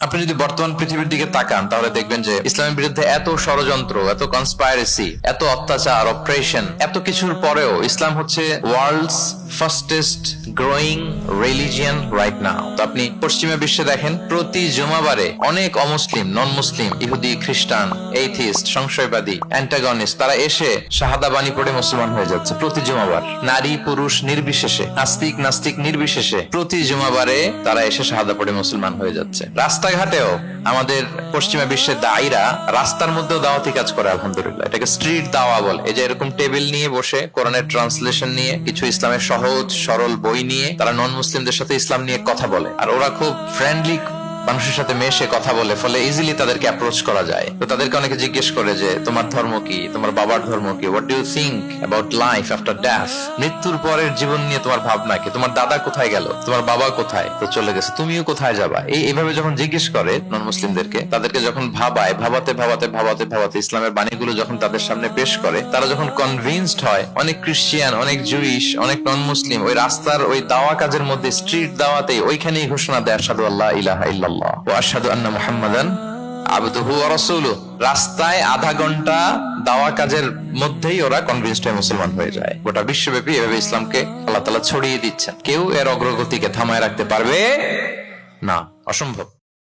আপনি যদি বর্তমান পৃথিবীর দিকে তাকান তাহলে দেখবেন যে ইসলামের বিরুদ্ধে এত ষড়যন্ত্র, এত কনস্পাইরেসি, এত অত্যাচার, অপারেশন, এত কিছুর পরেও ইসলাম হচ্ছে world's fastest growing religion right now. তো আপনি পশ্চিমা বিশ্বে দেখেন প্রতি জুমাবারে অনেক অমুসলিম, নন মুসলিম, ইহুদি, খ্রিস্টান, এইথিস্ট, সংশয়বাদী, অ্যান্টাগনিস্ট তারা এসে শাহাদা বাণী পড়ে মুসলমান হয়ে যাচ্ছে প্রতি জুমাবার। নারী পুরুষ নির্বিশেষে, আস্তিক নাস্তিক নির্বিশেষে প্রতি জুমাবারে তারা এসে শাহাদা পড়ে মুসলমান হয়ে যাচ্ছে। রাস্তাঘাটেও আমাদের পশ্চিমা বিশ্বের দায়ীরা রাস্তার মধ্যেও দাওয়াতি কাজ করে, আলহামদুলিল্লাহ। এটাকে স্ট্রিট দাওয়া বলে। এই যে এরকম টেবিল নিয়ে বসে কোরআনের ট্রান্সলেশন নিয়ে, কিছু ইসলামের সহজ সরল বই নিয়ে তারা নন মুসলিমদের সাথে ইসলাম নিয়ে কথা বলে, আর ওরা খুব ফ্রেন্ডলি মানুষের সাথে মেশে কথা বলে, ফলে ইজিলি তাদেরকে অ্যাপ্রোচ করা যায়। তো তাদেরকে অনেকে জিজ্ঞেস করে যে তোমার ধর্ম কি, তোমার বাবার ধর্ম কি, what do you think about life after death, মৃত্যুর পরের জীবন নিয়ে তোমার ভাবনা কি, তোমার দাদা কোথায় গেল, তোমার বাবা কোথায়, তো চলে গেছে, তুমিও কোথায় যাবা। এইভাবে যখন জিজ্ঞেস করে নন মুসলিমদেরকে, তাদেরকে যখন ভাবায়, ভাবাতে ভাবাতে ভাবাতে ভাবাতে ইসলামের বাণীগুলো যখন তাদের সামনে পেশ করে, তারা যখন কনভিন্সড হয়, অনেক ক্রিশ্চিয়ান, অনেক জুইশ, অনেক নন মুসলিম ওই রাস্তার ওই দাওয়া কাজের মধ্যে, স্ট্রিট দাওয়াতেই ওইখানেই ঘোষণা দেয় আশহাদু আল্লা ইলাহা ইল্লাল্লাহ ওয়া আশহাদু আন্না মুহাম্মাদান আবদুহু ওয়া রাসূলুহু। রাস্তায় আধা ঘন্টা দাওয়া কাজের মধ্যেই ওরা কনভিন্সড হয়ে মুসলমান হয়ে যায়। গোটা বিশ্বব্যাপী এভাবে ইসলামকে আল্লাহ তাআলা ছড়িয়ে দিচ্ছেন। কেউ এর অগ্রগতিকে থামায় রাখতে পারবে না, অসম্ভব।